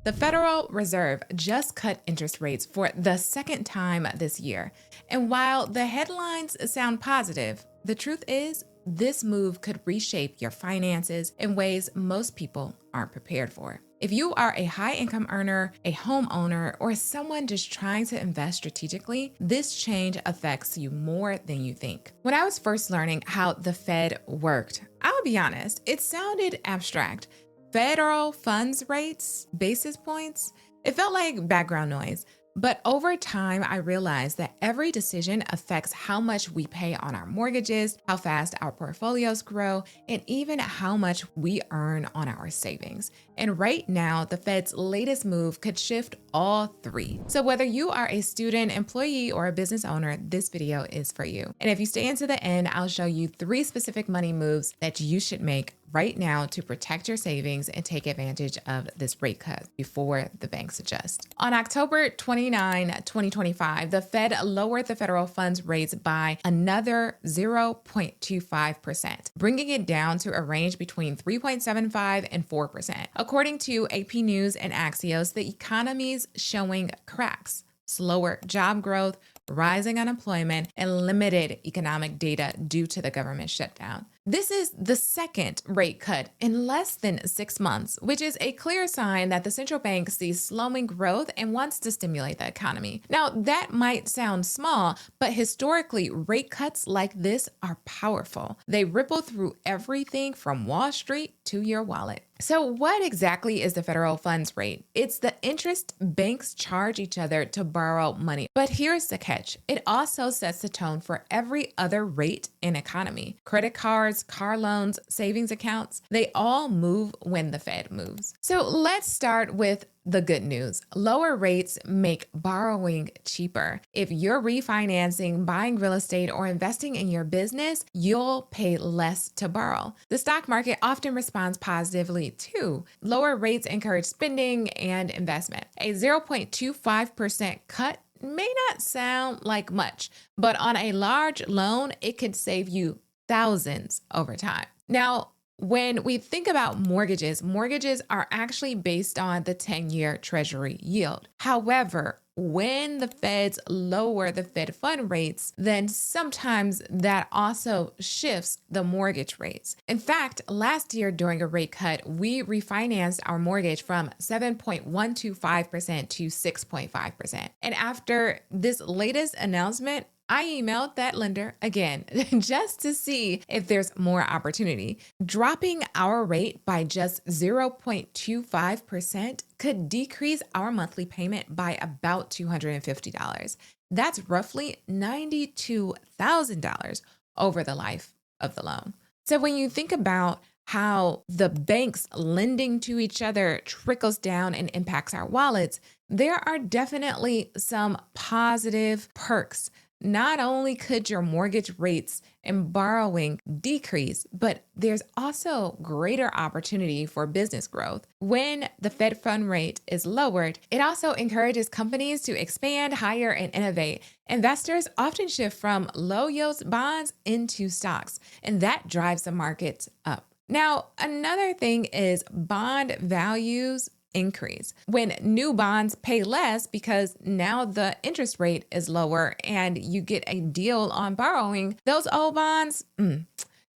The Federal Reserve just cut interest rates for the second time this year. And while the headlines sound positive, the truth is this move could reshape your finances in ways most people aren't prepared for. If you are a high-income earner, a homeowner, or someone just trying to invest strategically, this change affects you more than you think. When I was first learning how the Fed worked, I'll be honest, it sounded abstract. Federal funds rates, basis points, it felt like background noise. But over time, I realized that every decision affects how much we pay on our mortgages, how fast our portfolios grow, and even how much we earn on our savings. And right now, the Fed's latest move could shift all three. So whether you are a student, employee, or a business owner, this video is for you. And if you stay into the end, I'll show you 3 specific money moves that you should make right now to protect your savings and take advantage of this rate cut before the banks adjust. On October 29, 2025, the Fed lowered the federal funds rates by another 0.25%, bringing it down to a range between 3.75 and 4%. According to AP News and Axios, the economy's showing cracks, slower job growth, rising unemployment, and limited economic data due to the government shutdown. This is the second rate cut in less than 6 months, which is a clear sign that the central bank sees slowing growth and wants to stimulate the economy. Now, that might sound small, but historically, rate cuts like this are powerful. They ripple through everything from Wall Street to your wallet. So what exactly is the federal funds rate? It's the interest banks charge each other to borrow money. But here's the catch. It also sets the tone for every other rate in economy. Credit cards, car loans, savings accounts, they all move when the Fed moves. So let's start with the good news. Lower rates make borrowing cheaper. If you're refinancing, buying real estate, or investing in your business, you'll pay less to borrow. The stock market often responds positively too. Lower rates encourage spending and investment. A 0.25% cut may not sound like much, but on a large loan, it could save you thousands over time. Now, when we think about mortgages are actually based on the 10-year Treasury yield. However, when the feds lower the Fed fund rates, then sometimes that also shifts the mortgage rates. In fact, last year during a rate cut, we refinanced our mortgage from 7.125% to 6.5%. And after this latest announcement, I emailed that lender again just to see if there's more opportunity. Dropping our rate by just 0.25% could decrease our monthly payment by about $250. That's roughly $92,000 over the life of the loan. So when you think about how the banks lending to each other trickles down and impacts our wallets, there are definitely some positive perks. Not only could your mortgage rates and borrowing decrease, but there's also greater opportunity for business growth. When the Fed fund rate is lowered, it also encourages companies to expand, hire, and innovate. Investors often shift from low-yield bonds into stocks, and that drives the markets up. Now, another thing is bond values increase when new bonds pay less because now the interest rate is lower and you get a deal on borrowing. Those old bonds,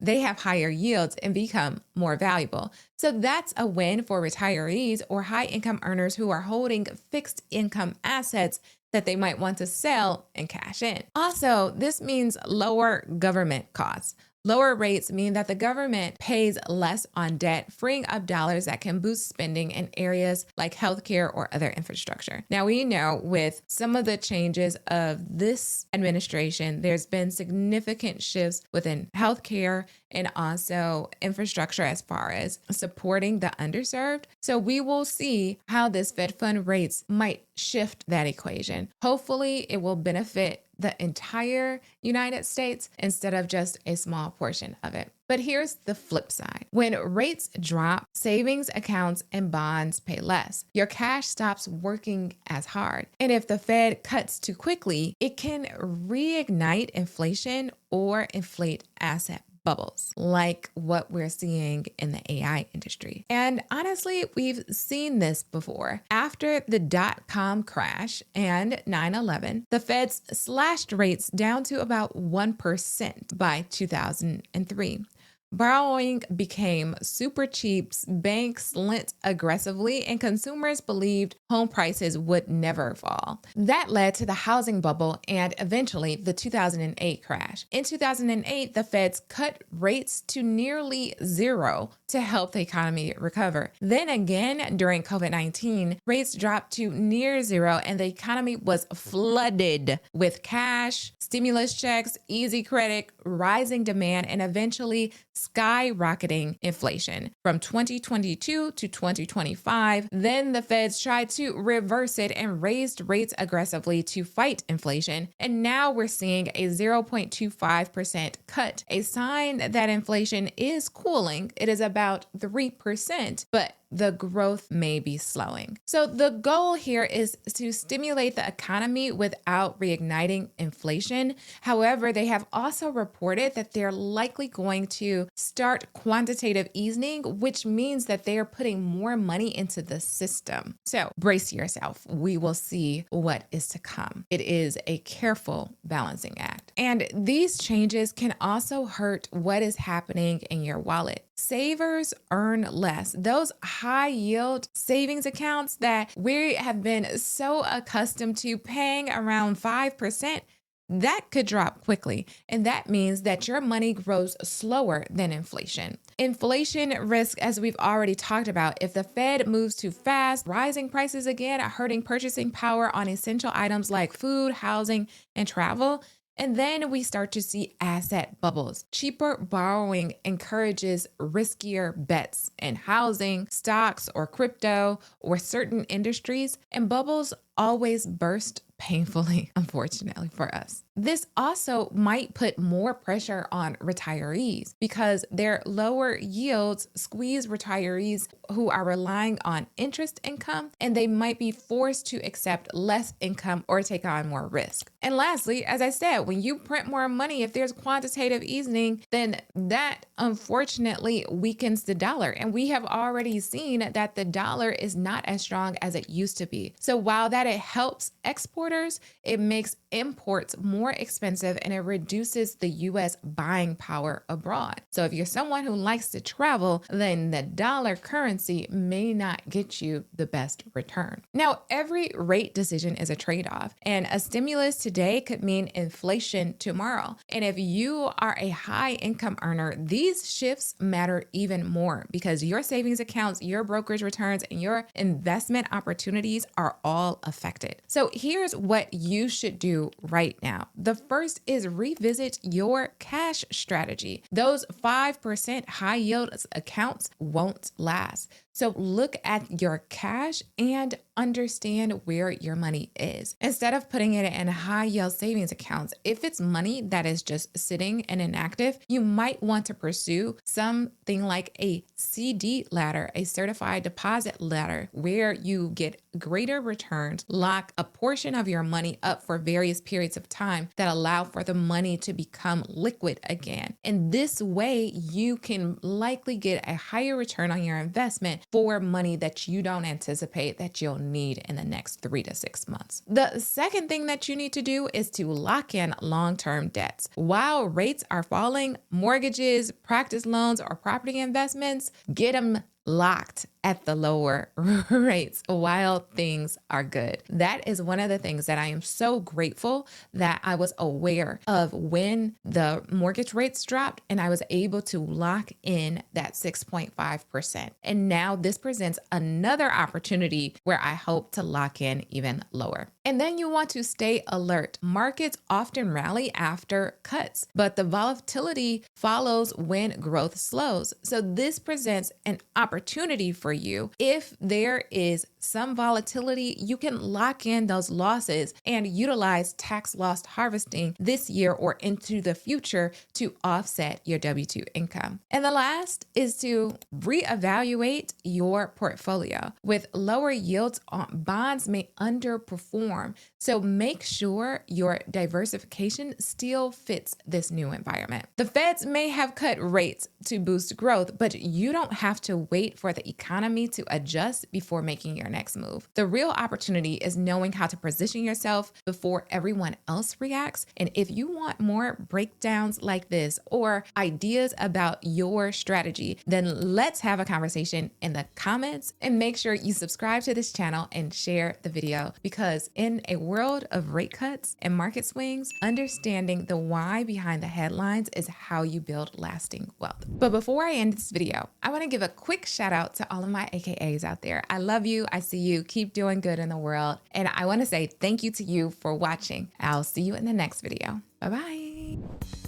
they have higher yields and become more valuable. So that's a win for retirees or high income earners who are holding fixed income assets that they might want to sell and cash in. Also, this means lower government costs. Lower rates mean that the government pays less on debt, freeing up dollars that can boost spending in areas like healthcare or other infrastructure. Now, we know with some of the changes of this administration, there's been significant shifts within healthcare and also infrastructure as far as supporting the underserved. So we will see how this Fed fund rates might shift that equation. Hopefully, it will benefit the entire United States instead of just a small portion of it. But here's the flip side. When rates drop, savings accounts and bonds pay less. Your cash stops working as hard. And if the Fed cuts too quickly, it can reignite inflation or inflate asset bubbles, like what we're seeing in the AI industry. And honestly, we've seen this before. After the dot-com crash and 9/11, the Feds slashed rates down to about 1% by 2003. Borrowing became super cheap, banks lent aggressively, and consumers believed home prices would never fall. That led to the housing bubble and eventually the 2008 crash. In 2008, the Feds cut rates to nearly zero to help the economy recover. Then again, during COVID-19, rates dropped to near zero and the economy was flooded with cash, stimulus checks, easy credit, rising demand, and eventually skyrocketing inflation from 2022 to 2025. Then the Feds tried to reverse it and raised rates aggressively to fight inflation. And now we're seeing a 0.25% cut, a sign that inflation is cooling. It is about 3%, but the growth may be slowing. So the goal here is to stimulate the economy without reigniting inflation. However, they have also reported that they're likely going to start quantitative easing, which means that they are putting more money into the system. So brace yourself. We will see what is to come. It is a careful balancing act. And these changes can also hurt what is happening in your wallet. Savers earn less. Those high yield savings accounts that we have been so accustomed to paying around 5%, that could drop quickly. And that means that your money grows slower than inflation. Inflation risk, as we've already talked about, if the Fed moves too fast, rising prices again, hurting purchasing power on essential items like food, housing, and travel. And then we start to see asset bubbles. Cheaper borrowing encourages riskier bets in housing, stocks, or crypto, or certain industries, and bubbles always burst painfully, unfortunately for us. This also might put more pressure on retirees because their lower yields squeeze retirees who are relying on interest income, and they might be forced to accept less income or take on more risk. And lastly, as I said, when you print more money, if there's quantitative easing, then that unfortunately weakens the dollar. And we have already seen that the dollar is not as strong as it used to be. So while that it helps exporters, it makes imports more expensive and it reduces the U.S. buying power abroad. So if you're someone who likes to travel, then the dollar currency may not get you the best return. Now, every rate decision is a trade-off, and a stimulus today could mean inflation tomorrow. And if you are a high income earner, these shifts matter even more because your savings accounts, your brokerage returns, and your investment opportunities are all affected. So here's what you should do right now. The first is revisit your cash strategy. Those 5% high yield accounts won't last. So look at your cash and understand where your money is. Instead of putting it in high yield savings accounts, if it's money that is just sitting and inactive, you might want to pursue something like a CD ladder, a certified deposit ladder, where you get greater returns, lock a portion of your money up for various periods of time that allow for the money to become liquid again. In this way, you can likely get a higher return on your investment for money that you don't anticipate that you'll need in the next 3 to 6 months. The second thing that you need to do is to lock in long-term debts. While rates are falling, mortgages, practice loans, or property investments, get them locked at the lower rates while things are good. That is one of the things that I am so grateful that I was aware of when the mortgage rates dropped and I was able to lock in that 6.5%. And now this presents another opportunity where I hope to lock in even lower. And then you want to stay alert. Markets often rally after cuts, but the volatility follows when growth slows. So this presents an opportunity for you. If there is some volatility, you can lock in those losses and utilize tax loss harvesting this year or into the future to offset your W-2 income. And the last is to reevaluate your portfolio. With lower yields, bonds may underperform norm. So make sure your diversification still fits this new environment. The Feds may have cut rates to boost growth, but you don't have to wait for the economy to adjust before making your next move. The real opportunity is knowing how to position yourself before everyone else reacts. And if you want more breakdowns like this or ideas about your strategy, then let's have a conversation in the comments, and make sure you subscribe to this channel and share the video, because in a world of rate cuts and market swings, understanding the why behind the headlines is how you build lasting wealth. But before I end this video, I want to give a quick shout out to all of my AKAs out there. I love you. I see you. Keep doing good in the world. And I want to say thank you to you for watching. I'll see you in the next video. Bye-bye.